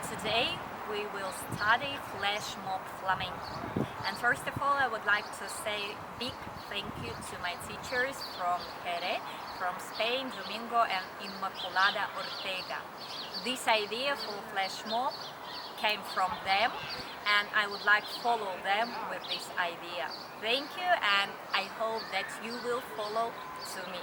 Today we will study flash mob flamenco. And first of all, I would like to say big thank you to my teachers from Jerez, from Spain, Domingo and Inmaculada Ortega. This idea for flash mob came from them, and I would like to follow them with this idea. Thank you, and I hope that you will follow to me.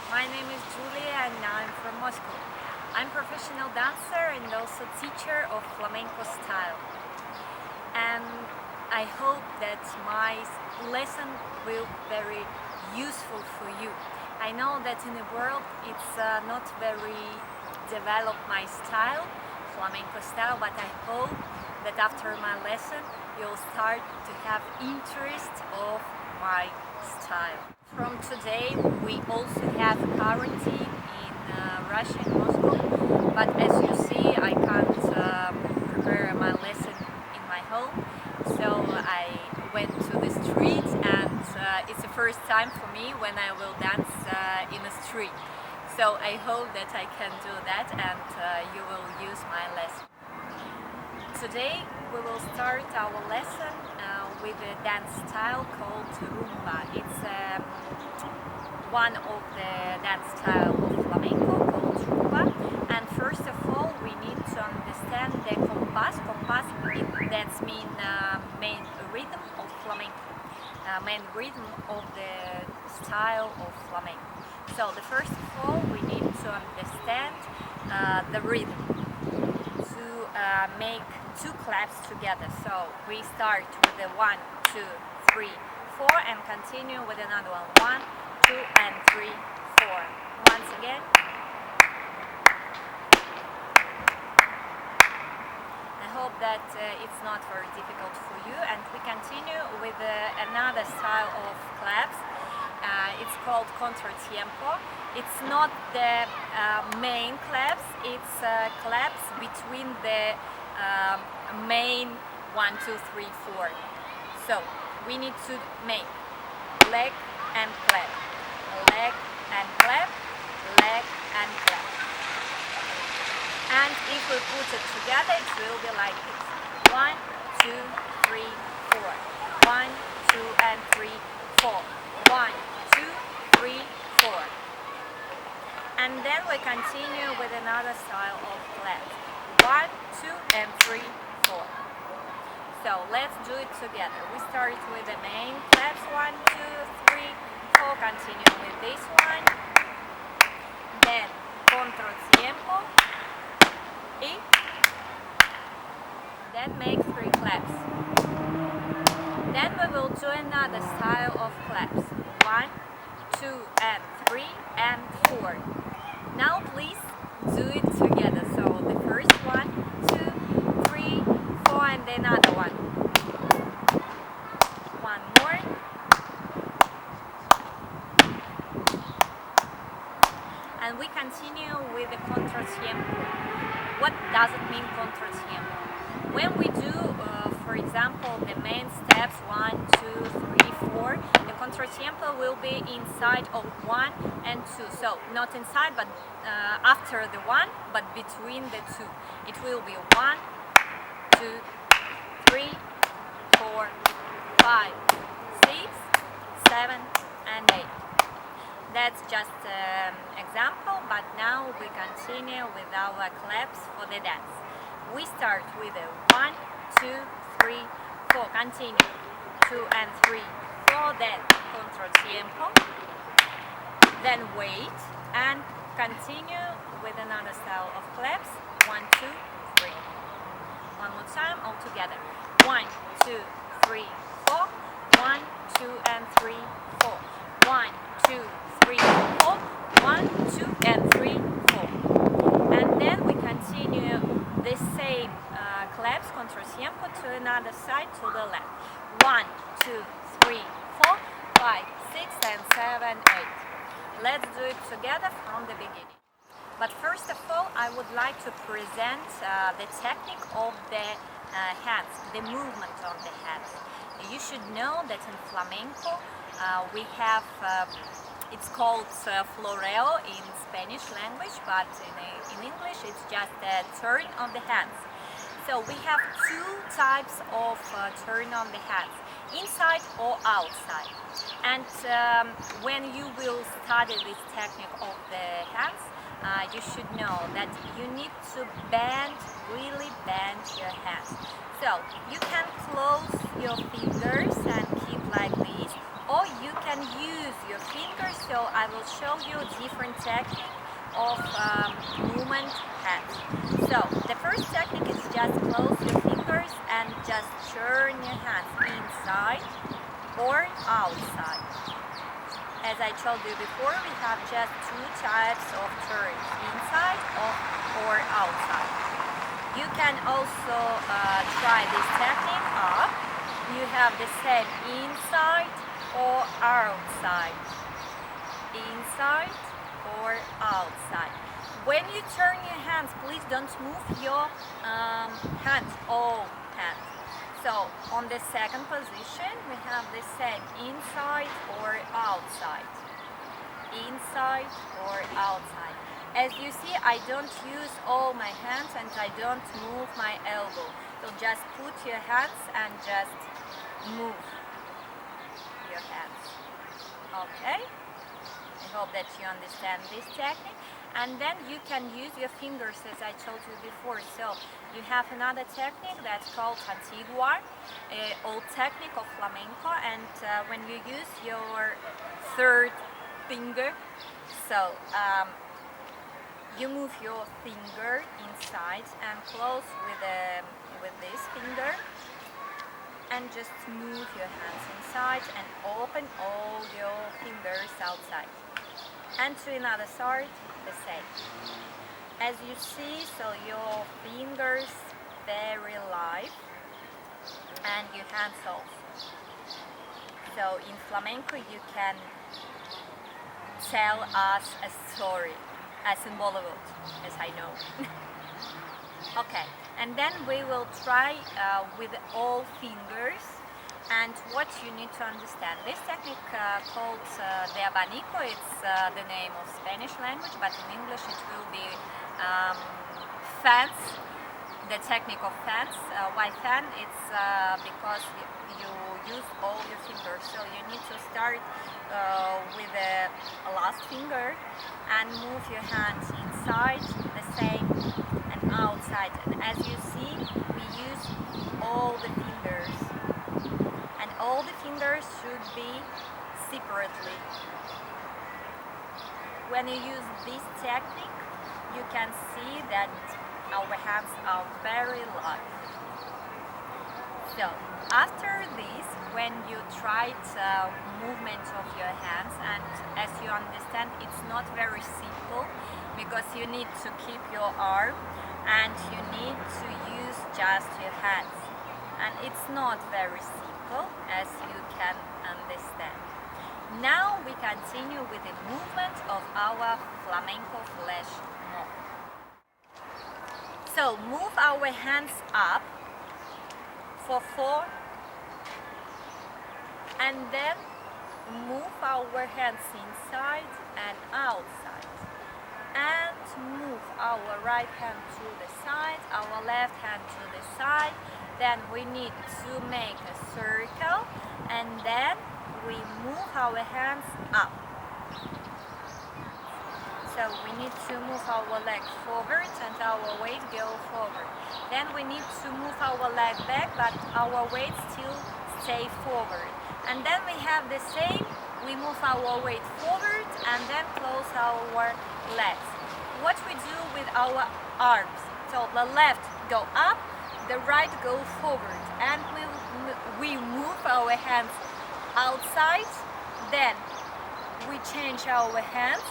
My name is Julia and I'm from Moscow. I'm a professional dancer and also teacher of flamenco style. And I hope that my lesson will be very useful for you. I know that in the world it's not very developed my style, flamenco style, but I hope that after my lesson you'll start to have interest of my style. From today we also have quarantine in Russia and Moscow, but as you see I can't prepare my lesson in my home, so I went to the street and it's the first time for me when I will dance in the street. So I hope that I can do that and you will use my lesson. Today we will start our lesson with a dance style called rumba. It's one of the dance style of flamenco called rumba. And first of all we need to understand the compass. Compass that means main rhythm of flamenco. Main rhythm of the style of flamenco. So the first of all, we need to understand the rhythm to make two claps together. So we start with the 1, 2, 3, 4 and continue with another one. 1, 2 and 3, 4. Once again. I hope that it's not very difficult for you, and we continue with another style of claps. It's called contratiempo. It's not the main claps, it's claps between the main 1, 2, 3, 4. So we need to make leg and clap, leg and clap, leg and clap. And if we put it together, it will be like this. 1, 2, 3, 4. 1, 2 and 3, 4. 1, 2, 3, 4. And then we continue with another style of claps. 1, 2 and 3, 4. So let's do it together. We start with the main claps. 1, 2, 3, 4. Continue with this one. Then contratiempo. Then make 3 claps. Then we will do another style of claps. 1, 2 and 3 and 4. Now please do it together. So the first 1, 2, 3, 4 and another one. One more. And we continue with the contratiempo. What does it mean, contratiempo? When we do, for example, the main steps 1, 2, 3, 4, the contratiempo will be inside of 1 and 2. So not inside, but after the 1, but between the 2. It will be 1, 2, 3, 4, 5, 6, 7, and 8. That's just an example, but now we continue with our claps for the dance. We start with a 1, 2, 3, 4. Continue. 2 and 3, 4. Then contratiempo. Then wait and continue with another style of claps. 1, 2, 3. One more time, all together. 1, 2, 3, 4. 1, 2 and 3, 4. 1, 2, 3, 4. 1, 2 and 3, 4. And then we continue the same claps, contratiempo, to another side, to the left. 1, 2, 3, 4, 5, 6 and 7, 8. Let's do it together from the beginning. But first of all, I would like to present the technique of the hands, the movement of the hands. You should know that in flamenco we have, it's called floreo in Spanish language, but in English it's just the turn of the hands. So we have 2 types of turn on the hands, inside or outside. And when you will study this technique of the hands, you should know that you need to really bend your hands. So you can close your fingers and keep like this, or you can use your fingers. So I will show you different technique of movement hands. So the first technique is just close your fingers and just turn your hands inside or outside. As I told you before, we have just 2 types of turns, inside or outside. You can also try this technique up. You have the same inside or outside. Inside or outside. When you turn your hands, please don't move your hands, all hands. So on the second position, we have the same inside or outside. Inside or outside. As you see, I don't use all my hands and I don't move my elbow. So just put your hands and just move your hands. Okay? I hope that you understand this technique. and then you can use your fingers as I told you before. So you have another technique that's called Antigua, old technique of flamenco, and when you use your third finger, so you move your finger inside and close with this finger, and just move your hands inside and open all your fingers outside. And to another side, the same. As you see, so your fingers very live and your hands also. So in flamenco you can tell us a story, as in Bollywood, as I know. Okay, and then we will try with all fingers. And what you need to understand, this technique called the abanico, it's the name of Spanish language, but in English it will be fans, the technique of fans. Why fan? It's because you use all your fingers, so you need to start with the last finger and move your hands inside, the same, and outside. And as you see, we use all the fingers, and all the fingers should be separately. When you use this technique, you can see that our hands are very light. So after this, when you try movement of your hands, and as you understand, it's not very simple because you need to keep your arm and you need to use just your hands, and it's not very simple, as you can understand. Now we continue with the movement of our flamenco flash mob. So move our hands up for 4, and then move our hands inside and outside, and move our right hand to the side, our left hand to the side. Then we need to make a circle, and then we move our hands up. So we need to move our leg forward and our weight go forward. Then we need to move our leg back, but our weight still stay forward. And then we have the same, we move our weight forward and then close our legs. What we do with our arms, so the left go up, the right go forward, and we move our hands outside, then we change our hands,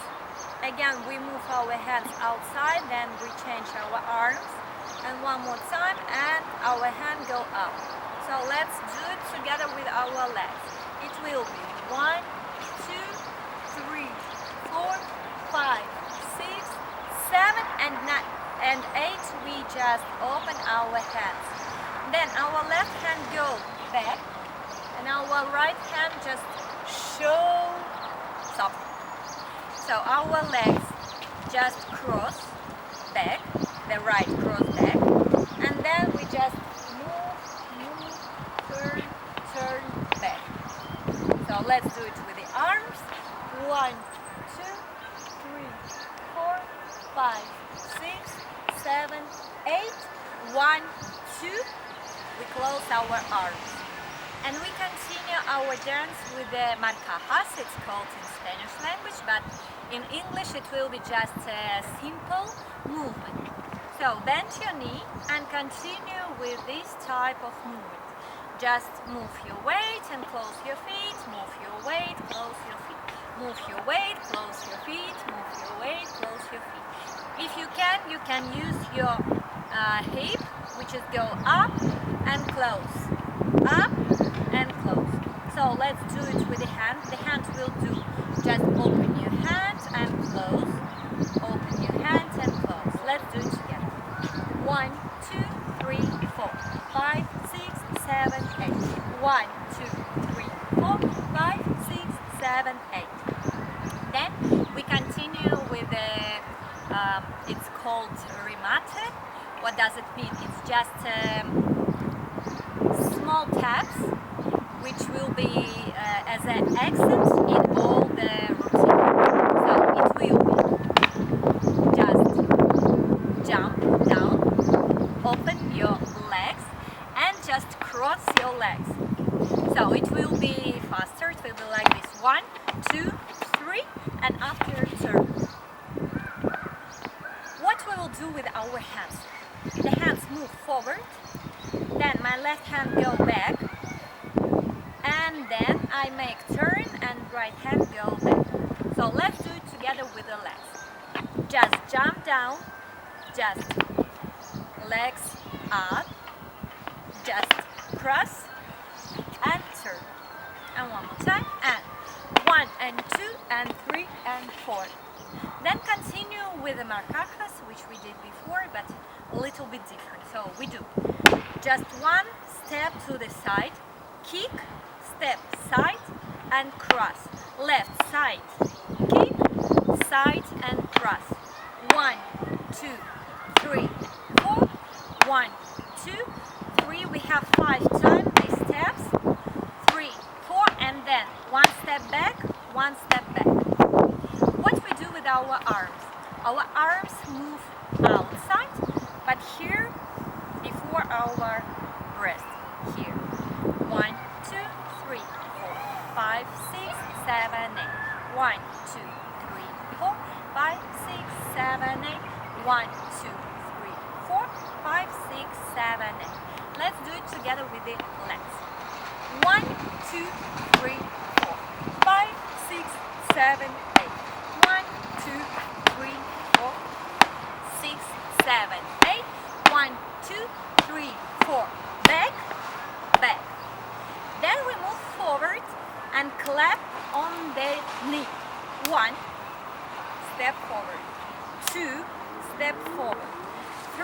again we move our hands outside, then we change our arms, and one more time, and our hand go up. So let's do it together with our legs. It will be 1, 2, 3, 4, 5, 6, 7, and 9. And 8, we just open our hands. Then our left hand go back, and our right hand just show up. So our legs just cross back, the right cross back, and then we just move, turn back. So let's do it with the arms. 1, 2, 3, 4, 5, 6, 7, 8, 1, 2, we close our arms. And we continue our dance with the marcajas, it's called in Spanish language, but in English it will be just a simple movement. So bend your knee and continue with this type of movement. Just move your weight and close your feet, move your weight, close your feet, move your weight, close your feet, move your weight, close your feet. If you can use your hip, which is go up and close, up and close. So let's do it with the hand. The hand will do just open your hands and close, open your hands and close. Let's do it together. 1, 2, 3, 4, 5, 6, 7, 8. 1, 2, 3, 4, 5, 6, 7, 8. Then we continue with the it's called remate. What does it mean? It's just small taps, which will be as an accent in all the routine. So it will be left hand go back, and then I make turn and right hand go back. So let's do it together with the legs. Just jump down, just legs up, just cross and turn. And one more time, and 1 and 2 and 3 and 4. Then continue with the maracas, which we did before, but a little bit different. So we do just one step to the side, kick, step side and cross. Left side, kick, side and cross. 1, 2, 3, 4. 1, 2, 3. We have 5 times these steps. 3, 4, and then one step back, one step back. What we do with our arms move outside, but here before our breast. Here. 1, 2, 3, 4, 5, 6, 7, 8. 1, 2, 3, 4, 5, 6, 7, 8. 1, 2, 3, 4, 5, 6, 7, 8. Let's do it together with the legs. 1, 2, 3, 4, 5, 6, 7, 8. 1, 2, 3, 4, 6, 7, 8. 1, 2, 3, 4. Back, back. Then we move forward and clap on the knee. 1, step forward. 2, step forward.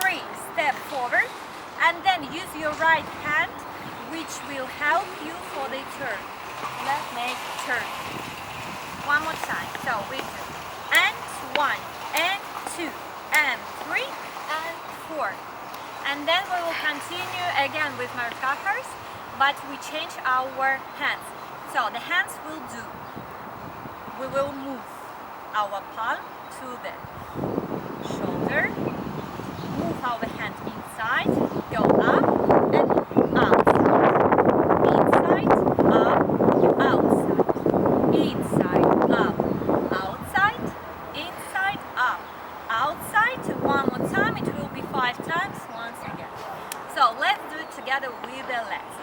3, step forward. And then use your right hand, which will help you for the turn. Let's make turn. One more time. So we do. And 1, and 2, and 3, and 4. And then we will continue again with maracas, but we change our hands. So the hands will do. We will move our palm to the shoulder, move our hand inside, go up and outside, inside, up, outside, inside, up, outside, inside, up, outside. One more time, it will be 5 times once again. So let's do it together with the legs.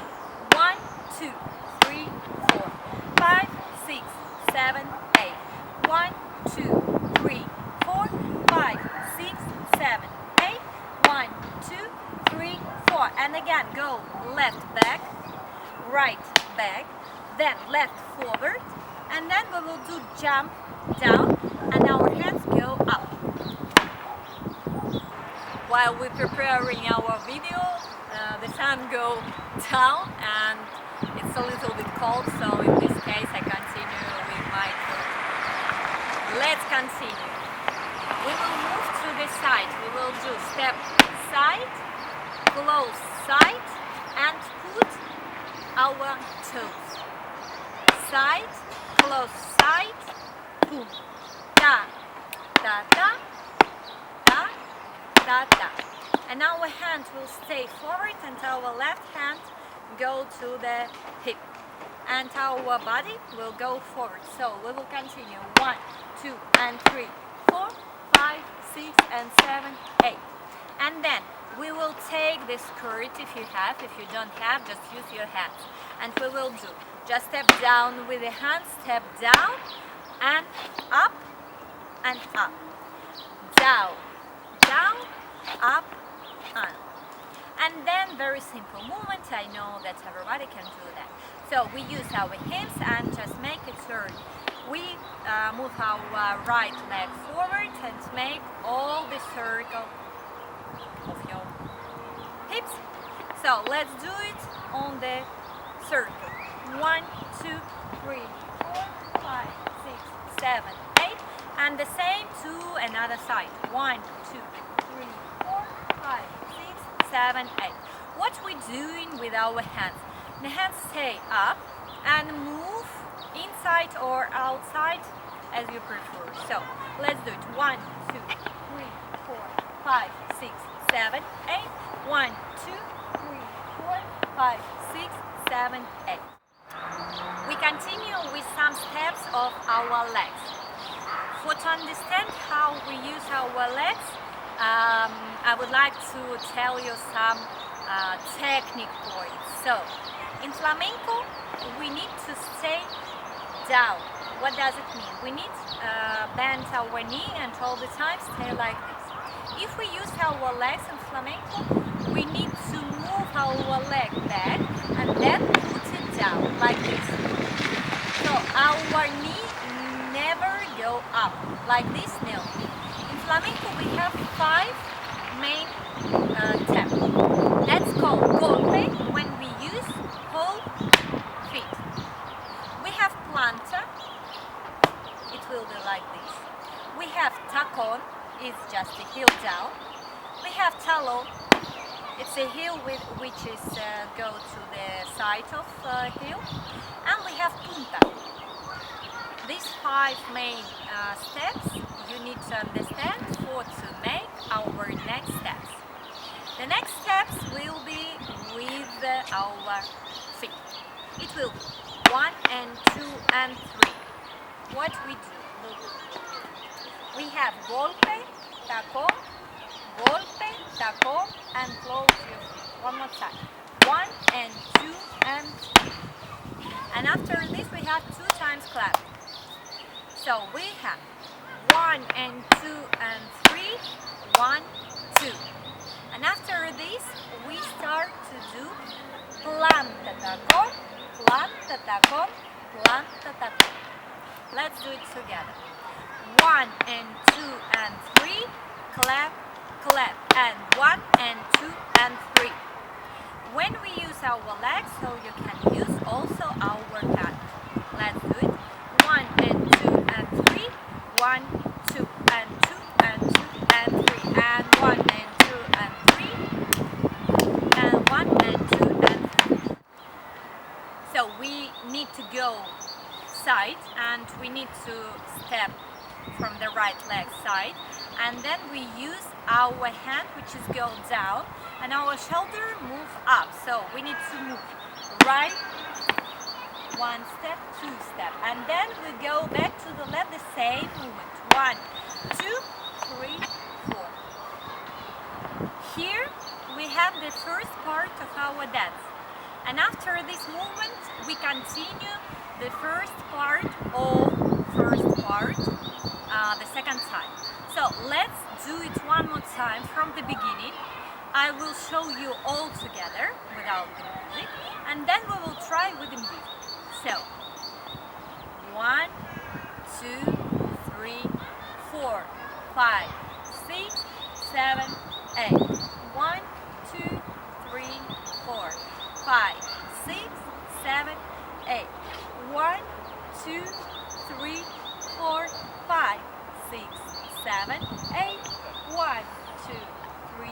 1, 2, 3, 4, 5, 6, 7, 8. 1, 2, 3, 4, 5, 6, 7, 8. 1, 2, 3, 4. And again, go left back, right back, then left forward, and then we will do jump down, and our hands go up. While we're preparing our video, the sun goes down and it's a little bit cold, so in this case I continue with my tour. Let's continue. We will move to the side. We will do step side, close side, and put our toes. Side, close side, boom. Da, da, da, da, da, da. And our hand will stay forward and our left hand go to the hip. And our body will go forward. So we will continue. 1, 2, and 3, 4, 5, 6, and 7, 8. And then we will take the skirt if you have. If you don't have, just use your hands. And we will do just step down with the hands, step down and up and up. Down, down, up, and. And then very simple movement. I know that everybody can do that. So we use our hips and just make a turn. We move our right leg forward and make all the circle of your hips. So let's do it on the circle. 1, 2, 3, 4, 5, 6, 7, 8. And the same to another side. 1, 2, 3, 4, 5, 6, 7, 8. What we doing with our hands? The hands stay up and move inside or outside as you prefer. So let's do it. 1, 2, 3, 4, 5, 6, 7, 8. 1, 2, 3, 4, 5, 6, 7, 8. We continue with some steps of our legs. For to understand how we use our legs, I would like to tell you some technique points. So, in flamenco, we need to stay down. What does it mean? We need bend our knee and all the time stay like this. If we use our legs in flamenco, we need to move our leg back and then put it down like this. So our knee never go up like this. No. In flamenco we have 5 main steps. That's called golpe when we use whole feet. We have planta. It will be like this. We have tacon. It's just a heel down. We have talon. It's a heel which is go to the side of heel. And we have punta. These 5 main steps you need to understand for to make our next steps. The next steps will be with our feet. It will be 1 and 2 and 3. What we do? Look. We have golpe, tacón, and close your feet. One more time. 1 and 2 and 3. And after this we have 2 times clap. So we have 1 and 2 and 3, 1, 2. And after this we start to do planta, tacón, planta, tacón, planta, tacón. Let's do it together. 1 and 2 and 3, clap, clap, and 1 and 2 and 3. When we use our legs, so you can use also our hand. Let's do it. 1 and 2 and 3, 1, 2 and 2 and 2 and 3, and 1 and 2 and 3, and 1 and 2 and 3. So we need to go side and we need to step from the right leg side, and then we use our hand which is go down and our shoulder move up. So we need to move right 1 step, 2 step, and then we go back to the left the same movement. 1, 2, 3, 4. Here we have the first part of our dance, and after this movement we continue the first part the second time. So let's do it one more time from the beginning. I will show you all together without the music, and then we will try with the music. So 1, 2, 3, 4, 5, 6, 7, 8. 1, 2, 3, 4, 5, 6, 7, 8. 1, 2, 3, 4, 5, 6, 7, 8. 1, 2, 3,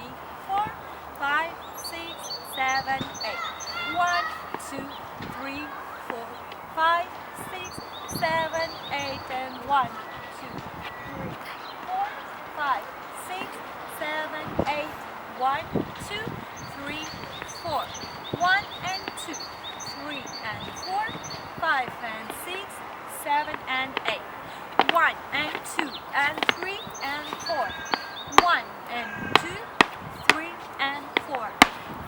4, 5, 6, 7, 8. 1, 2, 3, 4, 5, 6, 7, 8, and 1, 2, 3, 4, 5, 6, 7, 8. 1, 2, 3, 4. 1 and 2, 3 and 4, 5 and 6, 7 and 8. 1 and 2 and 3 and 4. 1 and 2, 3 and 4.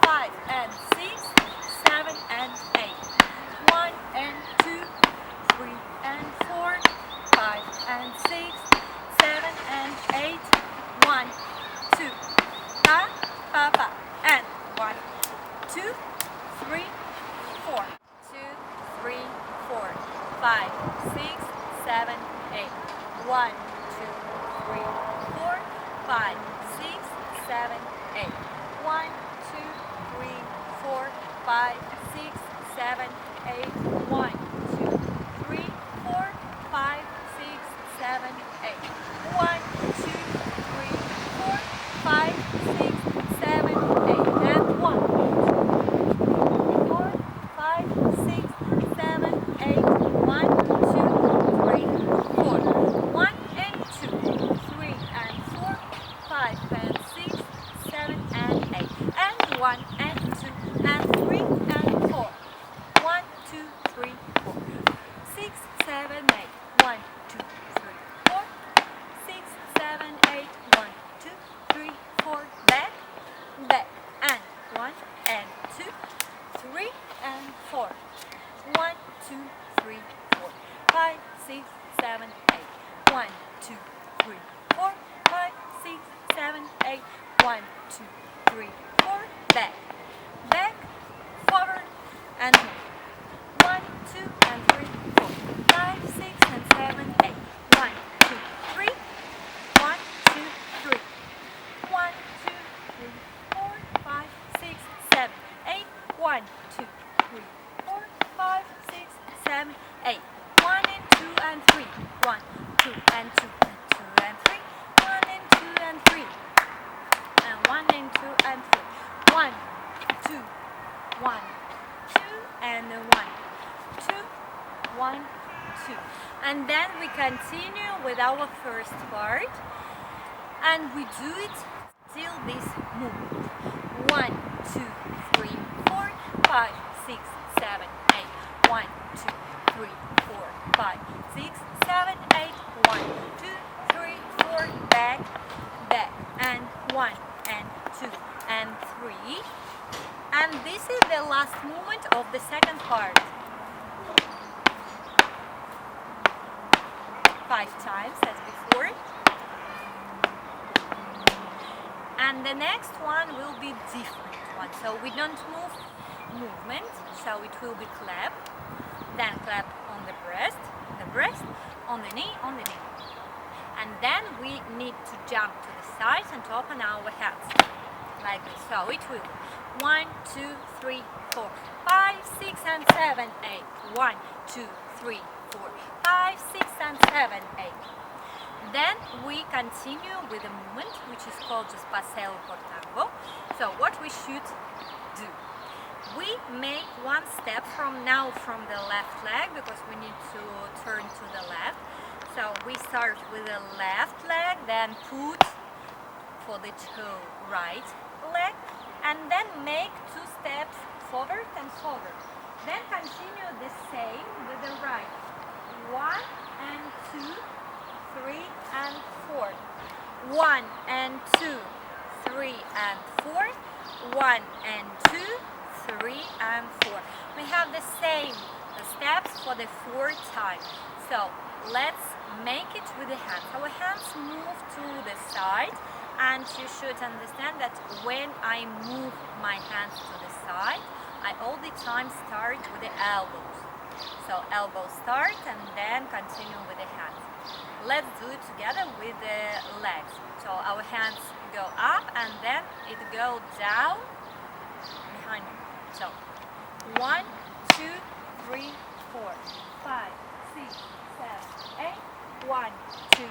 5 and 6, 7 and 8. 1 and 2, 3 and 4. 5 and 6, 7 and 8. 1, 2, pa, pa, pa, and 1, 2, 3, 4. 2, 3, 4, 5, 6, 7, 8. 1, 2, 3, 4, 5, 6, 7, 8. 1, 2, 3, 4, 5, 6, 7, 8. 1, 2, 3, 4, 5, 6, 7, 8. 1, 2, 3, 4, 5, 6, 7, 8. And 1, 2, 4, 5, 6, 7, 8. 1, 2, 3, 4. 1 and 2, 3 and 4, 5 and 6, 7 and 8. And 1 and 2 and 3 and 4. 1, 2, 3, 4. 6, 7, 8. 1, 2, 3, 4. 1, 2, 3, 4, 5, 6, 7, 8. 1, 2, 3, 4. Back, back, forward, and move. 1, 2, and 3, 4, 5, 6, and 7, 8. 1, 2, 3. 1, 2, 3. 1, 2, 3, 4, 5, 6, 7, 8. 1, 2, 3, 4, 5, 6, 7, 8. 1 and 2 and 3. 1, 2 and 2 and 2 and 3. 1 and 2 and 3. And 1 and 2 and 3. 1, 2, 1, 2 and 1, 2, 1, 2. And then we continue with our first part, and we do it till this movement. 1, 2, 3, 4, 5, 6, 7, 8. 1, 2, 3, 4, 5, 6, 7, 8. 1, 2, 3, 4. Back, back, and 1 and 2 and 3. And this is the last movement of the second part. 5 times as before. And the next one will be different one. So we don't move movement, so it will be clap, then clap on the breast, on the knee, and then we need to jump to the sides and open our hands like this. So it will be 1, 2, 3, 4, 5, 6, and 7, 8. 1, 2, 3, 4, 5, 6, and 7, 8. Then we continue with a movement which is called just paseo por tango. So what we should do, we make one step from the left leg, because we need to turn to the left. So we start with the left leg, then put for the toe right leg, and then make 2 steps forward and forward. Then continue the same with the right. 1 and 2, 3 and 4. 1 and 2, 3 and 4. 1 and 2, 3 and 4. We have the same steps for the 4th time. So let's make it with the hands. Our hands move to the side, and you should understand that when I move my hands to the side, I all the time start with the elbows. So elbows start and then continue with the hands. Let's do it together with the legs. So our hands go up and then it goes down behind me. So 1, 2, 3, 4, 5, 6, 7, 8. 1, 2,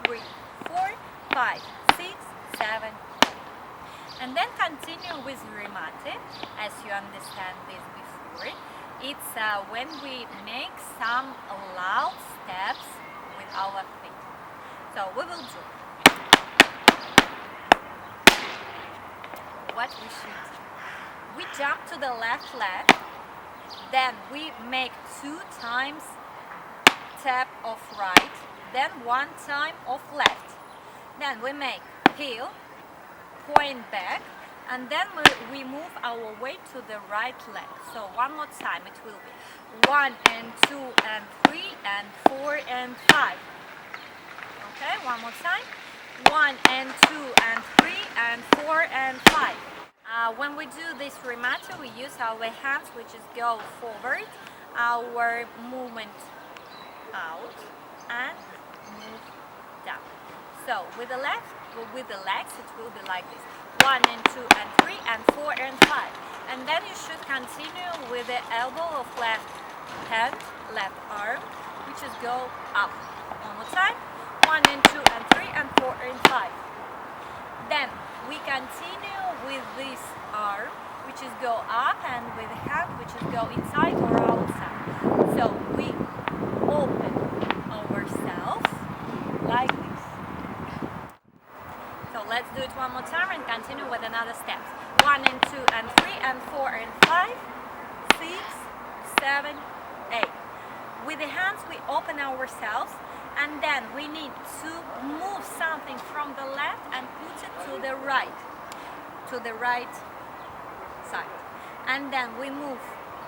3, 4, 5, 6, 7, 8. And then continue with remate, as you understand this before. It's when we make some loud steps with our feet. So we will do what we should do. We jump to the left leg, then we make 2 times tap of right, then 1 time of left. Then we make heel, point back, and then we move our way to the right leg. So one more time, it will be 1 and 2 and 3 and 4 and 5. Okay, one more time. 1 and 2 and 3 and 4 and 5. When we do this remate, we use our hands, which is go forward, our movement out and move down. So with the legs, it will be like this: 1 and 2 and 3 and 4 and 5. And then you should continue with the elbow of left hand, left arm, which is go up. One more time: 1 and 2 and 3 and 4 and 5. Then we continue with this arm, which is go up, and with the hand, which is go inside or outside. So we open ourselves like this. So let's do it one more time and continue with another steps. 1 and 2 and 3 and 4 and 5, 6, 7, 8. With the hands we open ourselves, and then we need to move something from the left and put it to the right side. And then we move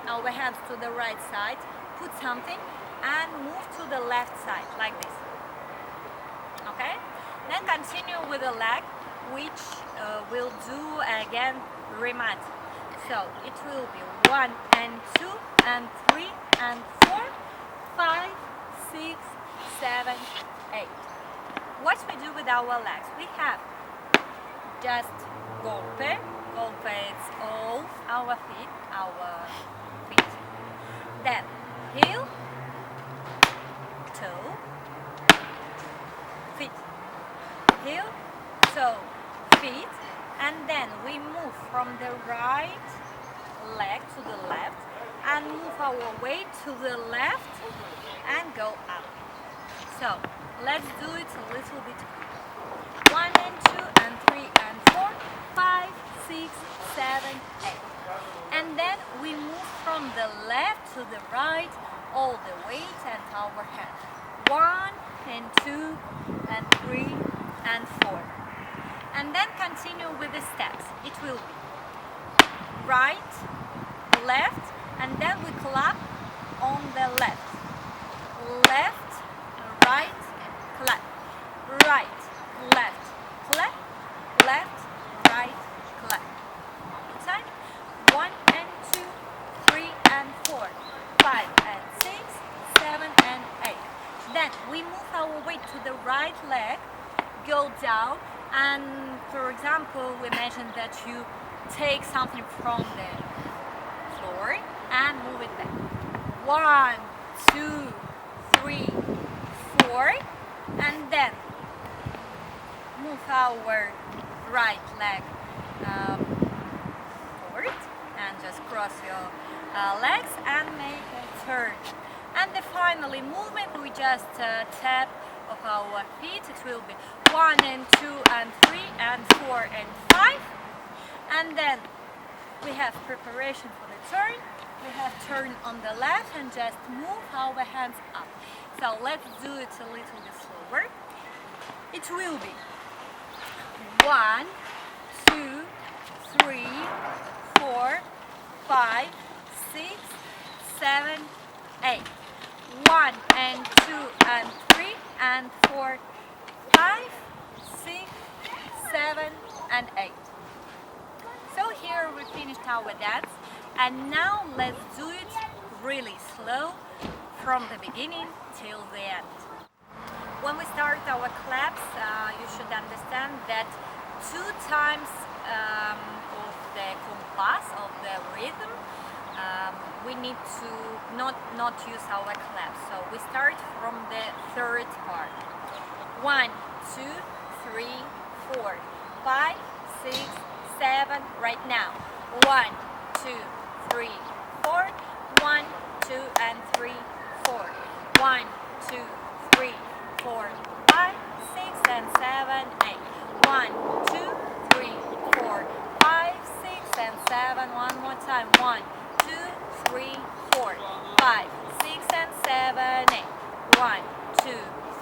our hands to the right side, put something, and move to the left side like this. continue with the leg, which we'll do again remat. So it will be 1 and 2 and 3 and 4, 5, 6, 7, 8. What we do with our legs? We have just golpe. Golpe is all our feet. Then heel, toe, feet, heel, toe, feet, and then we move from the right leg to the left and move our weight to the left and go up. So let's do it a little bit. 1 and 2 and 3 and 4, 5, 6, 7, 8. And then we move from the left to the right, all the weight and our hand. 1 and 2 and 3 and 4. And then continue with the steps. It will be right, left, and then we clap on the left. Left, right, clap. Right, left, clap. Left, right, clap. Time. 1 and 2, 3 and 4, 5 and 6, 7 and 8. Then we move our weight to the right leg, go down, and for example, imagine that you take something from the floor and move it back. 1, 2, 3, 4, and then move our right leg forward and just cross your legs and make a turn. And the finally movement, we just tap of our feet. It will be 1 and 2 and 3 and 4 and 5. And then we have preparation for the turn. We have turn on the left and just move our hands up. So let's do it a little bit slower. It will be 1, 2, 3, 4, 5, 6, 7, 8. 1 and 2 and 3 and 4, 5, 6, 7 and 8. So here we finished our dance, and now let's do it really slow from the beginning till the end. When we start our claps, you should understand that 2 times of the compass, of the rhythm, we need to not use our claps. So we start from the third part. 1, 2, 3, 4, 5, 6, 7. Right now. 1, 2, 3, 4. 1, 2 and 3, 4. 1, 2, 3, 4, 5, 6 and 7, 8. 1, 2, 3, 4, 5, 6 and 7. One more time. 1, 2, 3, 4, 5, 6 and 7, 8. 1, 2,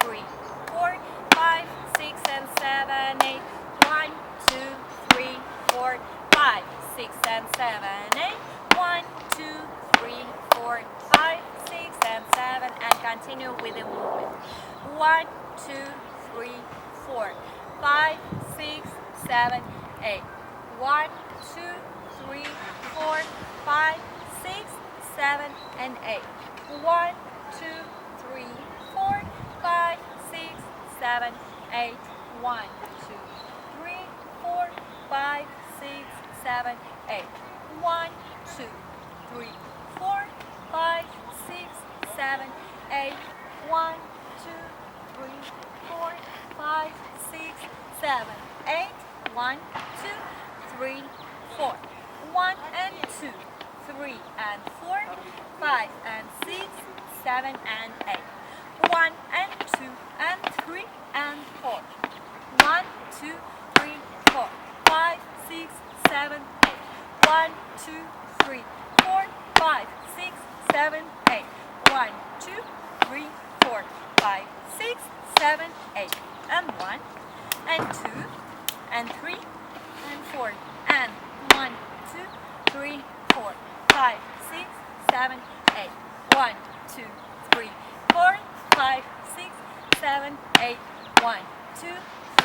3, 4, 5, 6 and 7, 8. 1, 2, 3, 4, 5, 6 and 7, 8. 1, 2, 3, 4, 5, 6 and 7, and continue with the movement. 1, 2, 3, 4, 5, 6, 7, 8. 1, 2, 3, 4, 5, 6, 7 and 8. 1, 2, 3, 4, 5, 6, 7, 8. 1, 2, 3, 4, 5, 6, 7, 8. 1, 2, 3, 4, 5, 6, 7, 8. 1, 2, 3, 4, 5, 6, 7, 8. 1, 2, 3, 4. 1 and 2, 3 and 4, 5 and 6, 7 and 8. 1 and 2 and 3 and 4. 1, 2, 3, 4, 5, 6, 7, 8. 1, 2, 3, 4, 5, 6, 7, 8. 1, 2, 3, 4, 5, 6, 7, 8. And 1 and 2 and 3 and 4 and 1, 2, 3, 4, 5, 6, 7, 8. 1, 2, 3, 4, 5, 6, 7, 8. 1, 2,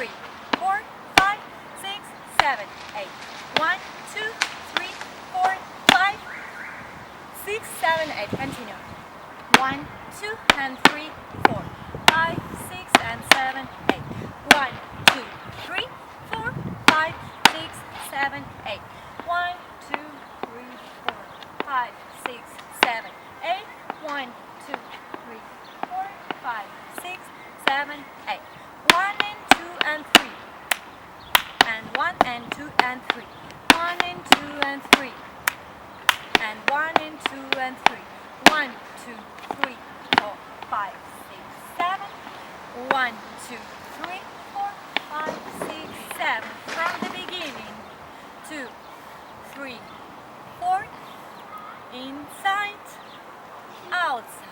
3, 4, 5, 6, 7, 8. 1, 2, 3, 4, 5, 6, 7, 8. Continue. 1, 2, and 3, 4, 5, 6, and 7, 8. 1, 2, 3, 4, 5, 6, 7, 8. 1, 2, 3, 4, 5, 6, 7, 8. 1, 2, 3, 4, 5, 6, 7, 8. 1 and 2 and 3. And 1 and 2 and 3. 1 and 2 and 3. And 1 and 2 and 3. 1, 2, 3, 4, 5, 6, 7. 1, 2, 3, 4, 5, 6, 7. From the beginning. 2, 3, 4. Inside, outside.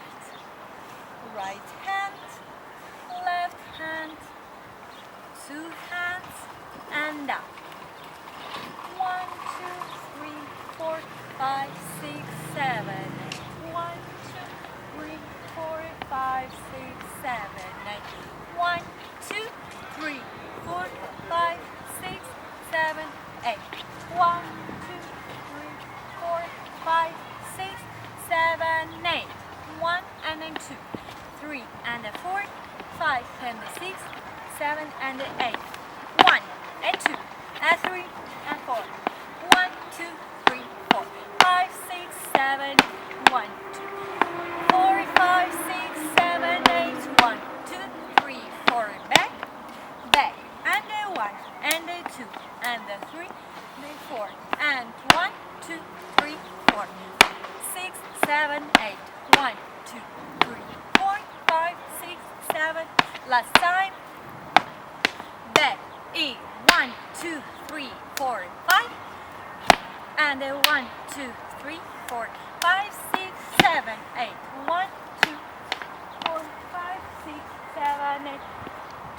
Right hand, left hand. 2 hands and up. 1, 2, 3, 4, 5, 6, 7, 8. 1, 2, 3, 4, 5, 6, 7, 8. 1, 2, 3, 4, 5, 6, 7, 8. 1, 2, 3, 4, 5, 6, 7, 8. 1 and then 2, 3 and a 4, 5 and a 6, 7 and 8. 1 and 2 and 3 and 4. 1, 2, 3, 4, 5, 6, 7. 1, 2, 4, 5, 6, 7, 8. 1, 2, 3, 4. Back, back, and a 1 and a 2 and a 3 and a 4 and 1, 2, 3, 4, 6, 7, 8. 1, 2, 3, 4, 5, 6, 7. Last time. Back, E, 1, 2, 3, 4, 5. And a 1, 2, 3, 4, 5, 6, 7, 8. 1, 2, 4, 5, 6, 7, 8.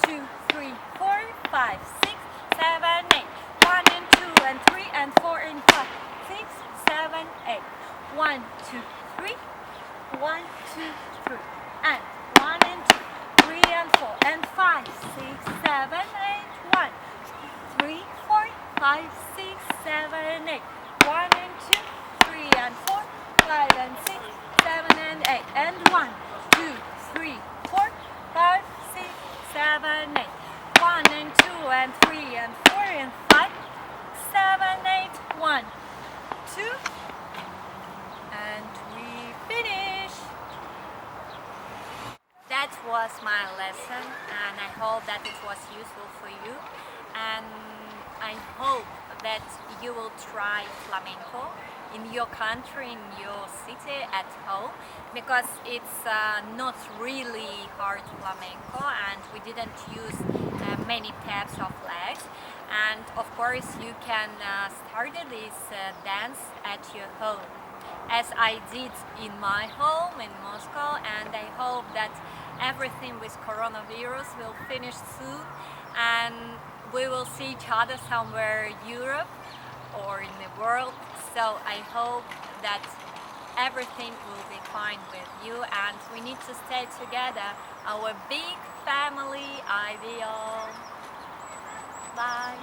2, 3, 4, 5, 6, 7, 8. 1 and 2 and 3 and 4 and 5, 6, 7, 8. 1, 2, 3. 1, 2, 3. And 1 and 2, 3 and 4 and 5, 6, 7, 8. 1, 3, 4, 5, 6, 7, 8. 1 and 2, 3 and 4, 5 and 6, 7 and 8. And 1, 2, 3, 4, 5, 6, 7, 8. 1 and 2 and 3 and 4 and 5, 7, 8. 1, 2. And we finish. That was my lesson, and I hope that it was useful for you, and I hope that you will try flamenco in your country, in your city, at home, because it's not really hard flamenco, and we didn't use many taps of legs. And of course you can start this dance at your home, as I did in my home in Moscow, and I hope that everything with coronavirus will finish soon and we will see each other somewhere in Europe or in the world. So I hope that everything will be fine with you, and we need to stay together, our big family ideal. Bye.